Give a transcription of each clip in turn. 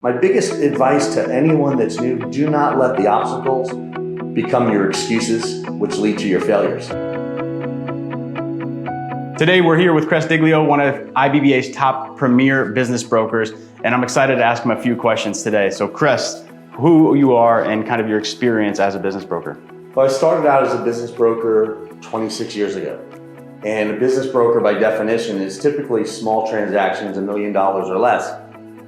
My biggest advice to anyone that's new, do not let the obstacles become your excuses, which lead to your failures. Today, we're here with Cress Diglio, one of IBBA's top premier business brokers, and I'm excited to ask him a few questions today. So Cress, who you are and kind of your experience as a business broker. Well, I started out as a business broker 26 years ago. And a business broker, by definition, is typically small transactions, $1 million or less.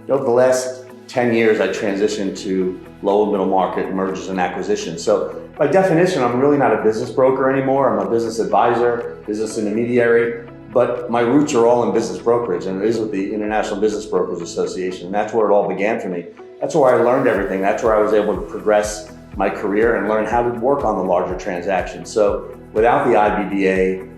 Over the last 10 years, I transitioned to low and middle market mergers and acquisitions. So by definition, I'm really not a business broker anymore. I'm a business advisor, business intermediary, but my roots are all in business brokerage, and it is with the International Business Brokers Association. And that's where it all began for me. That's where I learned everything. That's where I was able to progress my career and learn how to work on the larger transactions. So without the IBBA,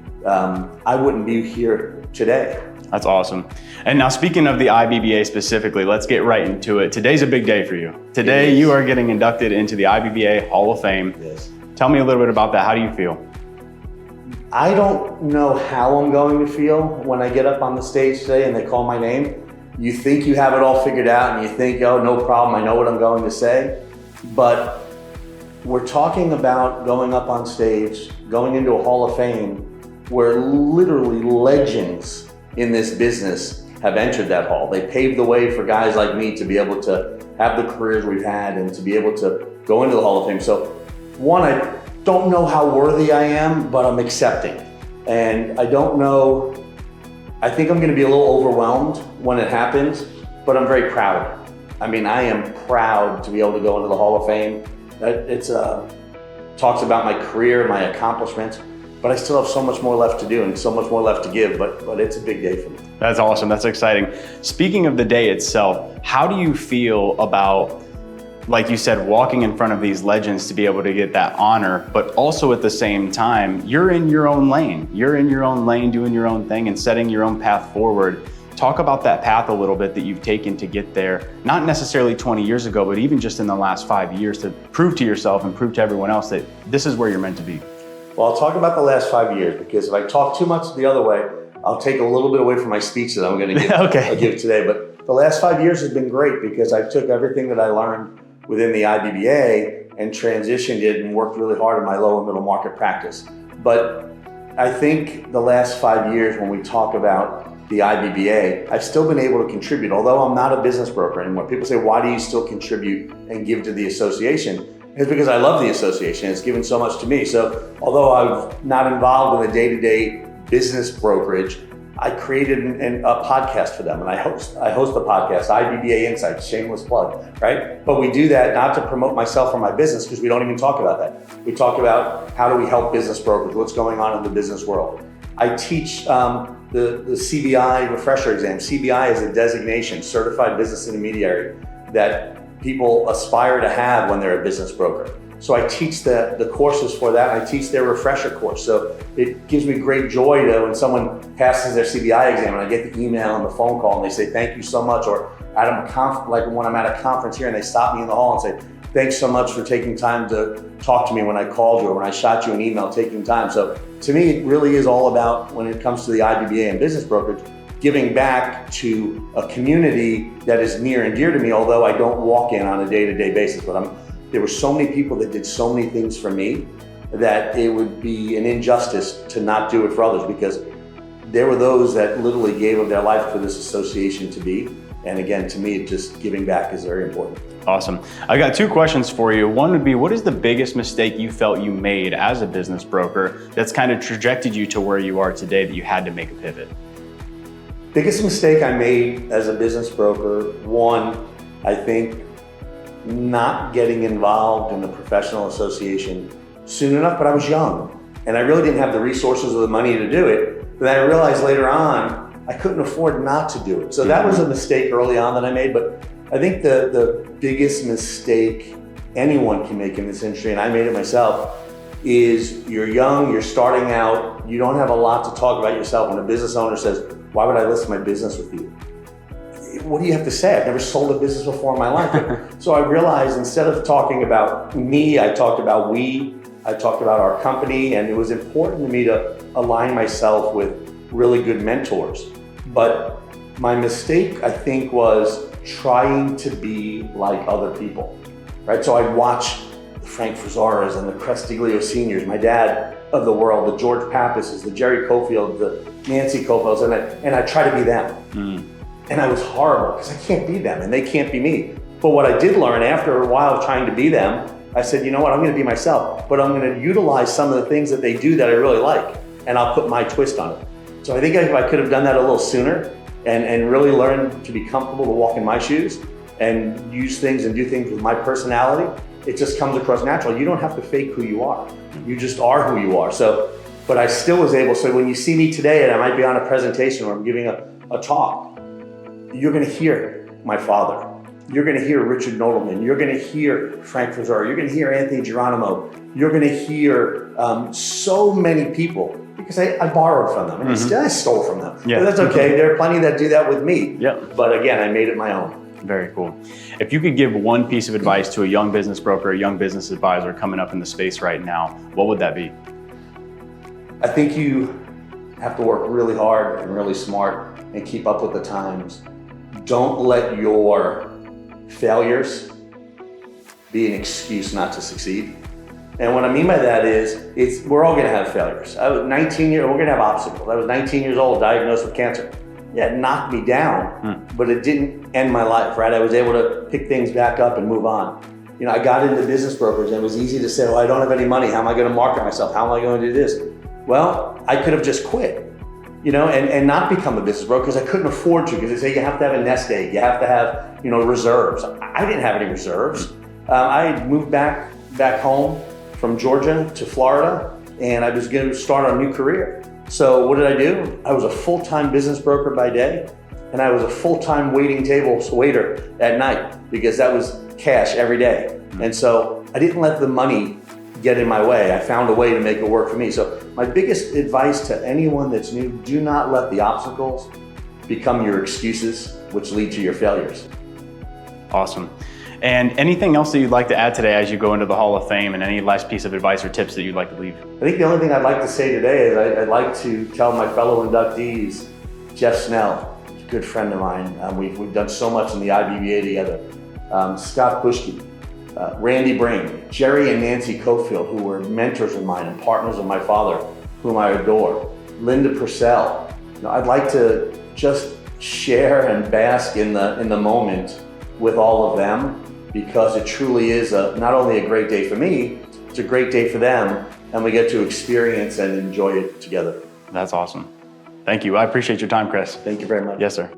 I wouldn't be here today. That's awesome. And now speaking of the IBBA specifically, let's get right into it. Today's a big day for you. Today you are getting inducted into the IBBA Hall of Fame. Yes. Tell me a little bit about that. How do you feel? I don't know how I'm going to feel when I get up on the stage today and they call my name. You think you have it all figured out and you think, oh, no problem, I know what I'm going to say. But we're talking about going up on stage, going into a Hall of Fame where literally legends in this business have entered that hall. They paved the way for guys like me to be able to have the careers we've had and to be able to go into the Hall of Fame. So one, I don't know how worthy I am, but I'm accepting. And I don't know, I think I'm gonna be a little overwhelmed when it happens, but I'm very proud. I mean, I am proud to be able to go into the Hall of Fame. It's talks about my career, my accomplishments, but I still have so much more left to do and so much more left to give, but it's a big day for me. That's awesome, that's exciting. Speaking of the day itself, how do you feel about, like you said, walking in front of these legends to be able to get that honor, but also at the same time, you're in your own lane. You're in your own lane, doing your own thing and setting your own path forward. Talk about that path a little bit that you've taken to get there, not necessarily 20 years ago, but even just in the last 5 years to prove to yourself and prove to everyone else that this is where you're meant to be. Well, I'll talk about the last 5 years because if I talk too much the other way, I'll take a little bit away from my speech that I'm going to give, Okay. give today. But the last 5 years has been great because I took everything that I learned within the IBBA and transitioned it and worked really hard in my low and middle market practice. But I think the last 5 years when we talk about the IBBA, I've still been able to contribute. Although I'm not a business broker anymore, people say, why do you still contribute and give to the association? It's because I love the association. It's given so much to me. So although I'm not involved in the day-to-day business brokerage, I created a podcast for them, and I host the podcast, IBBA Insights, shameless plug, right? But we do that not to promote myself or my business, because we don't even talk about that. We talk about how do we help business brokers, what's going on in the business world. I teach the CBI refresher exam. CBI is a designation, Certified Business Intermediary, that people aspire to have when they're a business broker. So I teach the courses for that. I teach their refresher course. So it gives me great joy to when someone passes their CBI exam and I get the email and the phone call and they say, thank you so much. Or like when I'm at a conference here and they stop me in the hall and say, thanks so much for taking time to talk to me when I called you or when I shot you an email, taking time. So to me, it really is all about, when it comes to the IBBA and business brokerage, giving back to a community that is near and dear to me, although I don't walk in on a day-to-day basis. But there were so many people that did so many things for me that it would be an injustice to not do it for others, because there were those that literally gave of their life for this association to be. And again, to me, just giving back is very important. Awesome. I got two questions for you. One would be, what is the biggest mistake you felt you made as a business broker that's kind of trajected you to where you are today that you had to make a pivot? Biggest mistake I made as a business broker, one, I think not getting involved in the professional association soon enough, but I was young and I really didn't have the resources or the money to do it. But then I realized later on, I couldn't afford not to do it. So that was a mistake early on that I made, but I think the biggest mistake anyone can make in this industry, and I made it myself, is you're young, you're starting out, you don't have a lot to talk about yourself. When a business owner says, why would I list my business with you? What do you have to say? I've never sold a business before in my life. So I realized instead of talking about me, I talked about we, I talked about our company, and it was important to me to align myself with really good mentors. But my mistake, I think, was trying to be like other people, right? So I'd watch the Frank Frazaras and the Cress Diglio seniors, my dad of the world, the George Pappases, the Jerry Cofield, the Nancy Cofields, and I try to be them. And I was horrible because I can't be them and they can't be me. But what I did learn after a while of trying to be them, I said, you know what, I'm gonna be myself, but I'm gonna utilize some of the things that they do that I really like, and I'll put my twist on it. So I think if I could have done that a little sooner and really learned to be comfortable to walk in my shoes and use things and do things with my personality, it just comes across natural. You don't have to fake who you are. You just are who you are. So, but I still was able, so when you see me today and I might be on a presentation or I'm giving a talk, you're gonna hear my father. You're gonna hear Richard Nodelman. You're gonna hear Frank Frazara. You're gonna hear Anthony Geronimo. You're gonna hear so many people because I borrowed from them and I stole from them. Yeah. But that's okay. There are plenty that do that with me. Yeah. But again, I made it my own. Very cool. If you could give one piece of advice to a young business broker, a young business advisor coming up in the space right now, what would that be? I think you have to work really hard and really smart and keep up with the times. Don't let your failures be an excuse not to succeed. And what I mean by that is, we're all gonna have failures. I was 19 years, we're gonna have obstacles. I was 19 years old, diagnosed with cancer. Yeah, it knocked me down, but it didn't end my life, right? I was able to pick things back up and move on. You know, I got into business brokerage and it was easy to say, well, I don't have any money. How am I gonna market myself? How am I going to do this? Well, I could have just quit, you know, and not become a business broker because I couldn't afford to, because they say you have to have a nest egg, you have to have, you know, reserves. I didn't have any reserves. I moved back home from Georgia to Florida, and I was going to start a new career. So what did I do? I was a full-time business broker by day, and I was a full-time waiting tables waiter at night, because that was cash every day. And so I didn't let the money get in my way. I found a way to make it work for me. So my biggest advice to anyone that's new, do not let the obstacles become your excuses, which lead to your failures. Awesome. And anything else that you'd like to add today as you go into the Hall of Fame, and any last piece of advice or tips that you'd like to leave? I think the only thing I'd like to say today is I'd like to tell my fellow inductees, Jeff Snell, a good friend of mine. We've done so much in the IBBA together. Scott Bushke, Randy Brain, Jerry and Nancy Cofield, who were mentors of mine and partners of my father, whom I adore. Linda Purcell. You know, I'd like to just share and bask in the moment with all of them, because it truly is not only a great day for me, it's a great day for them, and we get to experience and enjoy it together. That's awesome. Thank you. I appreciate your time, Chris. Thank you very much. Yes, sir.